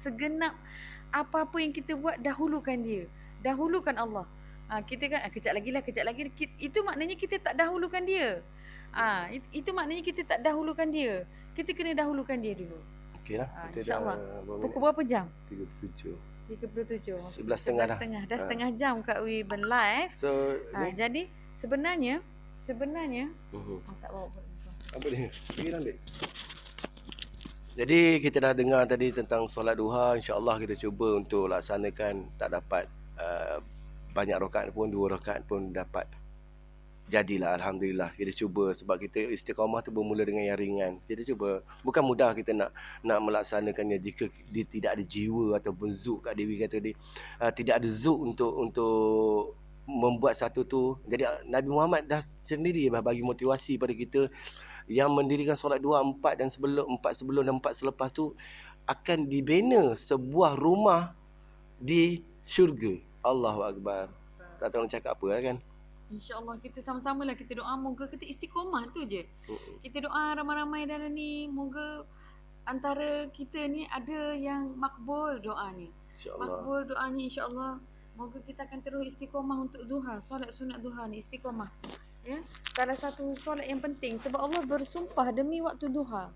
segenap apa-apa yang kita buat, dahulukan dia. Dahulukan Allah. Kita kan kejap lagi. Itu maknanya kita tak dahulukan dia. Itu maknanya kita tak dahulukan dia. Kita kena dahulukan dia dulu. Okeylah. Insya-Allah. Pukul berapa jam? 37. 11.30 dah. Dah setengah jam Kak Wi berlive. So jadi sebenarnya tak bawa apa ni? Pergi ambil. Jadi kita dah dengar tadi tentang solat duha. InsyaAllah kita cuba untuk laksanakan. Tak dapat banyak rakaat pun, 2 rakaat pun dapat. Jadilah, Alhamdulillah. Kita cuba sebab kita istiqamah tu bermula dengan yang ringan. Kita cuba. Bukan mudah kita nak melaksanakannya jika dia tidak ada jiwa ataupun zuk. Kak Dewi kata tadi, tidak ada zuk untuk membuat satu tu. Jadi Nabi Muhammad dah sendiri bagi motivasi pada kita yang mendirikan solat duha 4 sebelum dan 4 selepas tu akan dibina sebuah rumah di syurga. Allahu Akbar. Tak tahu nak cakap apa kan? InsyaAllah kita sama-samalah kita doa moga kita istiqomah tu je. Kita doa ramai-ramai dalam ni, moga antara kita ni ada yang makbul doa ni. Makbul doanya insya-Allah. Moga kita akan terus istiqomah untuk duha, solat sunat duha ni istiqomah. Ya. Salah satu solat yang penting sebab Allah bersumpah demi waktu duha.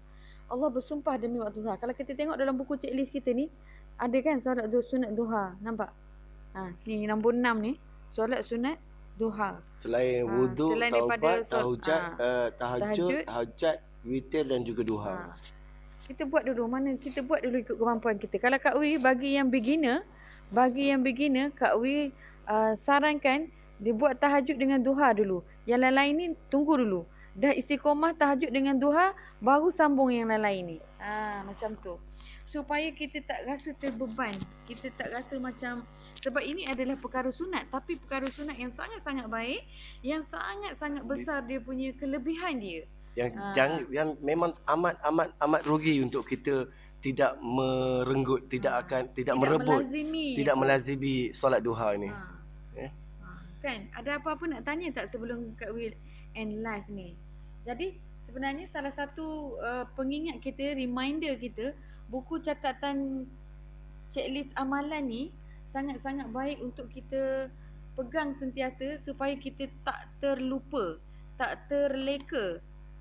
Allah bersumpah demi waktu duha. Kalau kita tengok dalam buku checklist kita ni, ada kan solat sunat duha, nampak? Ni nombor 6 ni, solat sunat duha. Selain wuduk, taubat, tahajud, hajat, witir dan juga duha. Kita buat dulu, kita buat dulu ikut kemampuan kita. Kalau Kak Wi bagi yang beginner, Kak Wi sarankan dia buat tahajud dengan duha dulu. Yang lain-lain ni tunggu dulu. Dah istiqomah tahajud dengan duha, baru sambung yang lain-lain ni. Macam tu. Supaya kita tak rasa terbeban. Kita tak rasa macam, sebab ini adalah perkara sunat, tapi perkara sunat yang sangat-sangat baik, yang sangat-sangat besar dia punya kelebihan dia. Yang memang amat rugi untuk kita tidak merenggut, tidak merebut, tidak melazimi solat duha ini. Kan, ada apa-apa nak tanya tak sebelum Kak Will end live ni? Jadi sebenarnya salah satu pengingat kita, reminder kita, buku catatan checklist amalan ni sangat-sangat baik untuk kita pegang sentiasa supaya kita tak terlupa, tak terleka.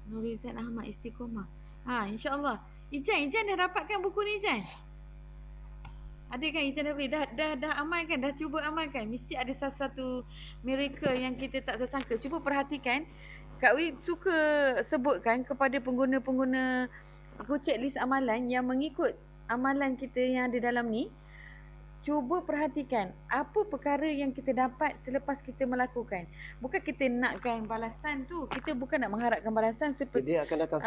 Nurizan Ahmad Istiqomah. InsyaAllah. Ijan dah dapatkan buku ni, Ijan? Ada kan Ijan dah beli? Dah amalkan, dah cuba amalkan. Mesti ada satu miracle yang kita tak sesangka. Cuba perhatikan. Kak Wi suka sebutkan kepada pengguna-pengguna aku checklist amalan yang mengikut amalan kita yang ada dalam ni. Cuba perhatikan apa perkara yang kita dapat selepas kita melakukan. Bukan kita nakkan balasan tu. Kita bukan nak mengharapkan balasan. Dia akan datang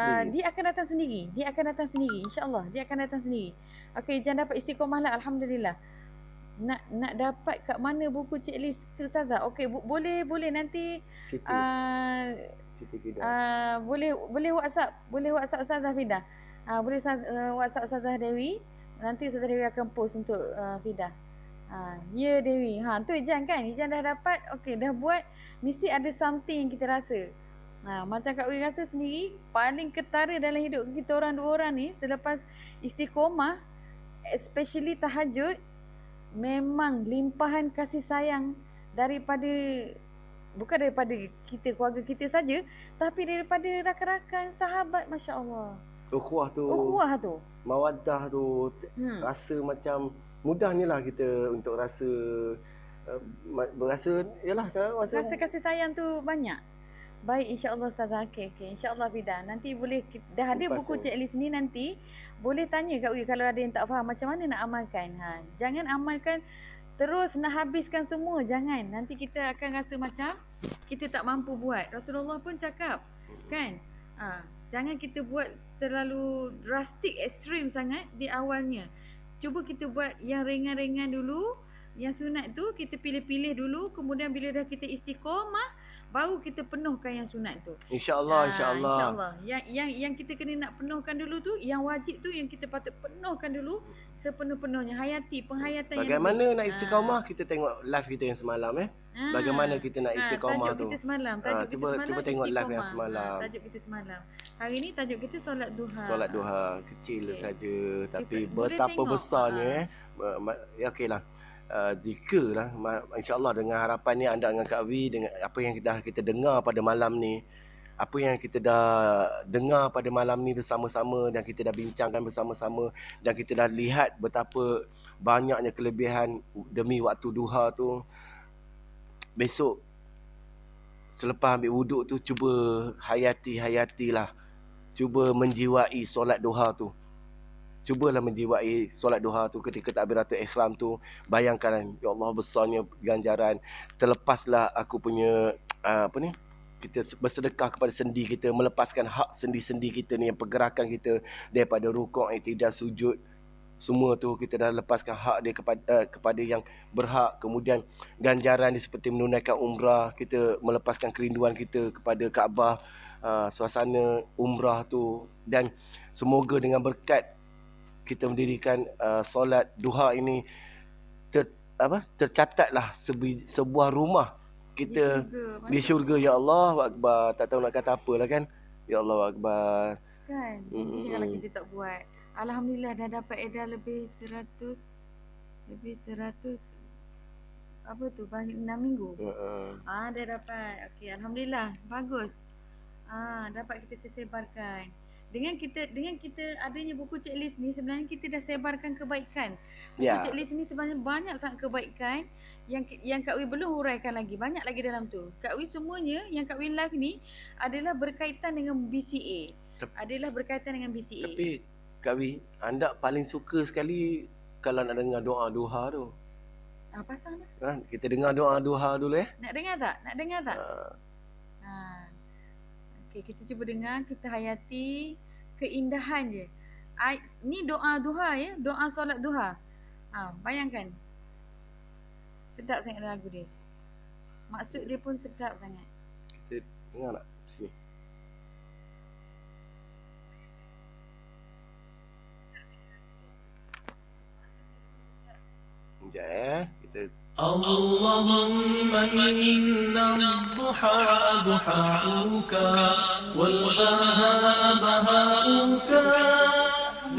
sendiri. Dia akan datang sendiri. InsyaAllah. Dia akan datang sendiri. Okey, jangan dapat istiqomah lah. Alhamdulillah. Nak dapat kat mana buku checklist tu, Ustazah? Okey, boleh nanti Siti Fidah. boleh WhatsApp Ustazah Fidah. Boleh WhatsApp Ustazah Dewi. Nanti Ustazah Dewi akan post untuk Fidah. Ya Dewi. Tu Ijan kan? Ijan dah dapat. Okey, dah buat. Mesti ada something yang kita rasa. Macam Kak Wi rasa sendiri, paling ketara dalam hidup kita orang dua orang ni selepas istiqomah, especially tahajud, memang limpahan kasih sayang bukan daripada kita, keluarga kita saja, tapi daripada rakan-rakan, sahabat, Masya Allah. Ukhuwah tu. Mawaddah tu. Rasa macam mudahnya lah kita untuk berasa yalah rasa kasih sayang tu banyak. Baik, insya-Allah Ustazah. Okey. Insya-Allah Fidah. Nanti boleh dah ada buku checklist ni, nanti boleh tanya Kak Wi kalau ada yang tak faham macam mana nak amalkan. Jangan amalkan terus nak habiskan semua, jangan. Nanti kita akan rasa macam kita tak mampu buat. Rasulullah pun cakap, kan? Jangan kita buat terlalu drastik, ekstrim sangat di awalnya. Cuba kita buat yang ringan-ringan dulu. Yang sunat tu kita pilih-pilih dulu. Kemudian bila dah kita istiqomah, baru kita penuhkan yang sunat tu. InsyaAllah. Yang kita kena nak penuhkan dulu tu, yang wajib tu yang kita patut penuhkan dulu sepenuh-penuhnya. Penghayatan. Bagaimana yang nak istiqamah, kita tengok live kita yang semalam. Bagaimana kita nak istiqamah tu. Tajuk kita semalam. Cuba tengok live yang semalam. Tajuk kita semalam. Hari ni tajuk kita solat duha. Solat duha kecil saja, tapi betapa besarnya. Okeylah. Jikalah insya-Allah dengan harapan ni anda dengan Kak Wi, dengan apa yang kita dengar pada malam ni, apa yang kita dah dengar pada malam ni bersama-sama, dan kita dah bincangkan bersama-sama, dan kita dah lihat betapa banyaknya kelebihan demi waktu duha tu. Besok selepas ambil wuduk tu, cuba hayatilah, cuba menjiwai solat duha tu. Cubalah menjiwai solat duha tu ketika takbiratul ihram tu. Bayangkan, ya Allah, besarnya ganjaran. Terlepaslah aku punya kita bersedekah kepada sendi kita, melepaskan hak sendi-sendi kita ni, yang pergerakan kita daripada rukuk, i'tidal, sujud, semua tu kita dah lepaskan hak dia kepada yang berhak. Kemudian ganjaran dia seperti menunaikan umrah, kita melepaskan kerinduan kita kepada Kaabah, suasana umrah tu. Dan semoga dengan berkat kita mendirikan solat duha ini, tercatatlah sebuah rumah kita di syurga. Ya Allah Akbar. Tak tahu nak kata apalah kan. Ya Allah Akbar. Kan? Kalau kita tak buat. Alhamdulillah dah dapat edar lebih 100 apa tu, 6 minggu. Dah dapat. Okey, alhamdulillah. Bagus. Dapat kita sebarkan. Dengan kita adanya buku checklist ni, sebenarnya kita dah sebarkan kebaikan. Buku checklist ni sebenarnya banyak sangat kebaikan yang Kak Wi belum huraikan lagi. Banyak lagi dalam tu. Kak Wi semuanya yang Kak Wi live ni adalah berkaitan dengan BCA. Tapi Kak Wi, anda paling suka sekali kalau nak dengar doa duha tu. Pasal dah. Kita dengar doa duha dulu Nak dengar tak? Okay, kita cuba dengar, kita hayati keindahan je. Ni doa duha ya, doa solat duha. Bayangkan. Sedap sangat lagu dia. Maksud dia pun sedap sangat. Kita dengar tak? Sini. Sekejap kita اللهم إن الضحى ضحاؤك والبهاء بهاؤك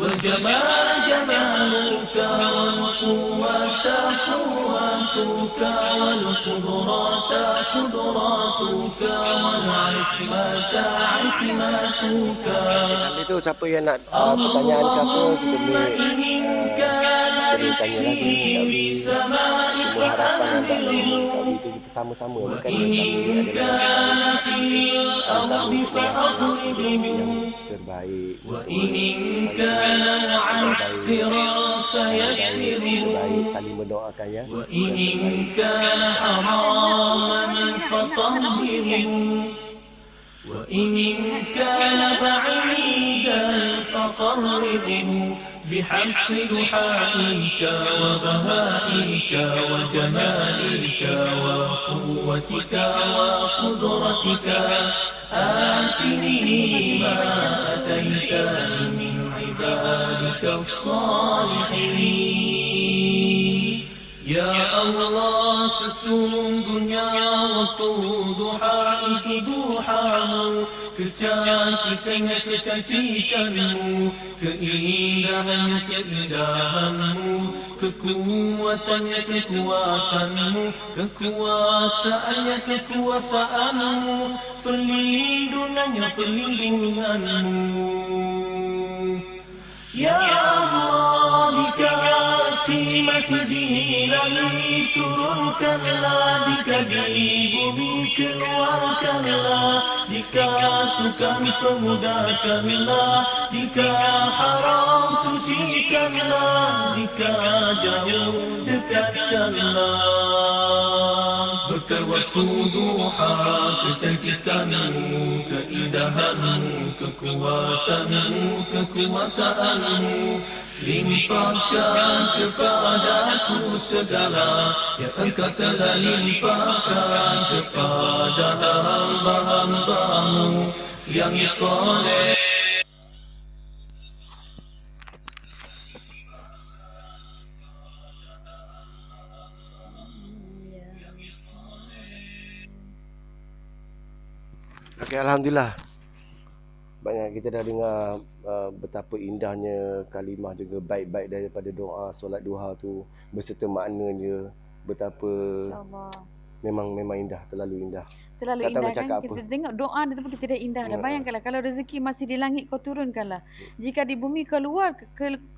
والجمال جمالك والقوة قوتك عصمتك والقدرات قدراتك والعصمة عصمتك. Sambil tu siapa yang nak pertanyaan ke apa, kita boleh tanya lagi Kak Wi. Semua harapan anda Kak Wi tu kita sama-sama, bukan Kak Wi adalah sama-sama yang terbaik terbaik, saling mendoakan ya. وإن كان بعيدا فصرفه بحق دحائك وبهائك وجمالك وقوتك وقدرتك آتني ما أتيتني من عبادك الصالحين. Ya Allah, sesungguhnya waktu duha itu duhamu, kecantikannya kecantikanmu, keindahannya keindahanmu, kekuatannya kekuatanmu, kekuasaannya kekuasaanmu, perlindungannya perlindunganmu. Ya Allah, dikasih masjid langit turunkanlah, jika di bumi keluarkanlah, jika sukam pemudahkanlah, jika haram sucikanlah, jika jauh dekatkanlah. Bekal waktu duha kecantikanmu, keindahanmu, kekuatanmu, kekuasaanmu, limpahkan kepadaku segala yang engkau telah limpahkan kepada hamba-hambamu yang soleh. Okey, alhamdulillah. Banyak kita dah dengar betapa indahnya kalimah, juga baik-baik daripada doa solat duha tu beserta maknanya, betapa memang indah, terlalu indah. Terlalu indah kan, kita tengok doa dia pun kita dah indah dah. Bayangkanlah kalau rezeki masih di langit kau turunkanlah, jika di bumi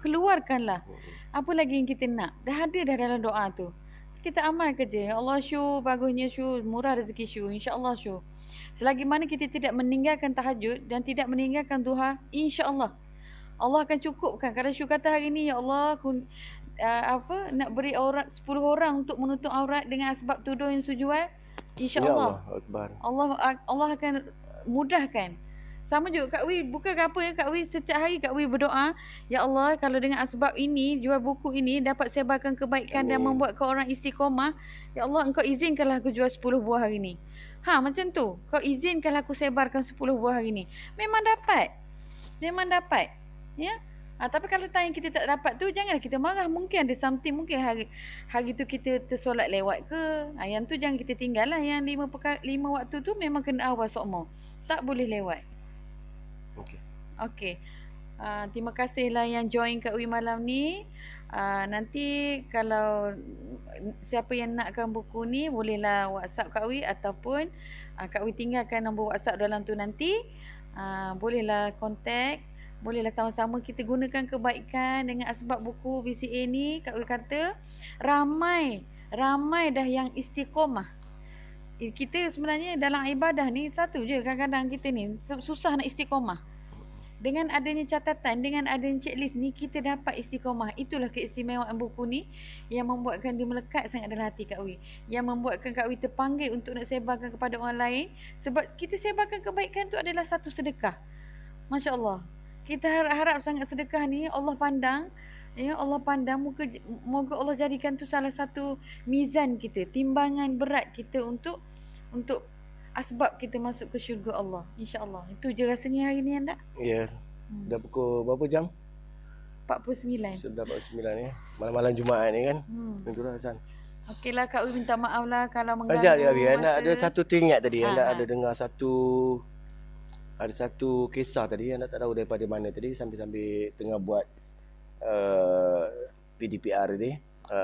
keluarkanlah. Apa lagi yang kita nak? Dah ada dah dalam doa tu. Kita amal kerja. Ya Allah syur, bagusnya syur, murah rezeki syur, insya-Allah syur. Selagi mana kita tidak meninggalkan tahajud dan tidak meninggalkan duha, insya-Allah Allah akan cukupkan. Kalau syur kata hari ni, ya Allah aku nak beri aurat 10 orang untuk menutup aurat dengan sebab tuduh yang sujual, insya-Allah Allah akan mudahkan. Sama juga Kak Wi, bukan apa ya Kak Wi, setiap hari Kak Wi berdoa, ya Allah kalau dengan sebab ini, jual buku ini dapat sebarkan kebaikan dan membuatkan orang istiqomah, ya Allah engkau izinkanlah aku jual 10 buah hari ni. Macam tu. Kau izinkanlah aku sebarkan 10 buah hari ni. Memang dapat. Ya. Tapi kalau time kita tak dapat tu, janganlah kita marah. Mungkin ada something, mungkin hari tu kita tersolat lewat ke. Yang tu jangan kita tinggal lah. Yang 5 waktu tu memang kena awal sokmo. Tak boleh lewat. Okey. Terima kasihlah yang join Kak Wi malam ni. Nanti kalau siapa yang nakkan buku ni, bolehlah WhatsApp Kak Wi, ataupun Kak Wi tinggalkan nombor WhatsApp dalam tu nanti. Bolehlah kontak, bolehlah sama-sama kita gunakan kebaikan dengan asbab buku BCA ni. Kak Wi kata ramai dah yang istiqomah. Kita sebenarnya dalam ibadah ni satu je, kadang-kadang kita ni susah nak istiqomah. Dengan adanya catatan, dengan adanya checklist ni, kita dapat istiqomah. Itulah keistimewaan buku ni yang membuatkan dia melekat sangat dalam hati Kak Wi. Yang membuatkan Kak Wi terpanggil untuk nak sebarkan kepada orang lain. Sebab kita sebarkan kebaikan tu adalah satu sedekah. Masya Allah. Kita harap sangat sedekah ni Allah pandang. Ya, Allah pandang. Moga Allah jadikan tu salah satu mizan kita, timbangan berat kita untuk asbab kita masuk ke syurga Allah, insya-Allah. Itu je rasanya hari ni anda. Yes. Dah pukul berapa jam? 49. Sudah 49 ya. Malam-malam Jumaat ni kan. Itulah Hasan. Okeylah Kak Wi, minta maaf lah kalau mengganggu. Ajak dia Wi, anda ada satu teringat tadi. Anda ada dengar satu kisah tadi, anda tak tahu daripada mana tadi, sambil-sambil tengah buat PDPR ni.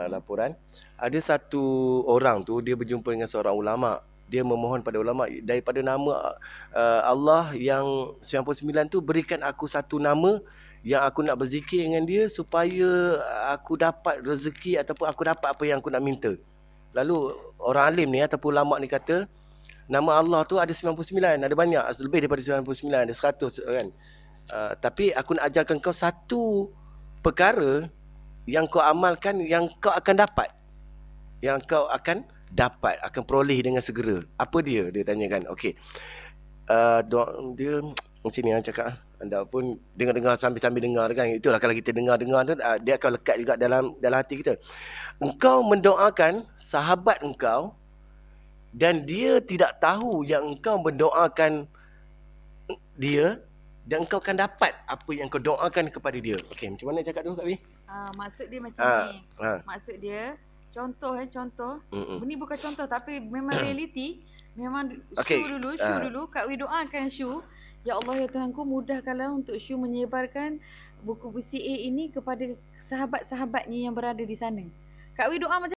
laporan. Ada satu orang tu dia berjumpa dengan seorang ulama. Dia memohon pada ulama, daripada nama Allah yang 99 tu, berikan aku satu nama yang aku nak berzikir dengan dia supaya aku dapat rezeki ataupun aku dapat apa yang aku nak minta. Lalu orang alim ni ataupun ulama ni kata, nama Allah tu ada 99, ada banyak, lebih daripada 99, ada 100 kan. Tapi aku nak ajarkan kau satu perkara yang kau amalkan, yang kau akan dapat. Yang kau akan dapat, akan peroleh dengan segera. Apa dia? Dia tanyakan. Okey. Dia macam ni cakap. Anda pun dengar-dengar sambil-sambil dengar kan. Itulah kalau kita dengar-dengar tu, dia akan lekat juga dalam hati kita. Engkau mendoakan sahabat engkau dan dia tidak tahu yang engkau mendoakan dia, dan engkau akan dapat apa yang kau doakan kepada dia. Okey, macam mana cakap dulu Kak Wi? Maksud dia macam ni. Maksud dia, contoh. Ini bukan contoh tapi memang realiti. Memang Syu dulu. Kak Wi doakan Syu, ya Allah ya Tuhanku, mudahkanlah untuk Syu menyebarkan buku PCA ini kepada sahabat-sahabatnya yang berada di sana. Kak Wi doa macam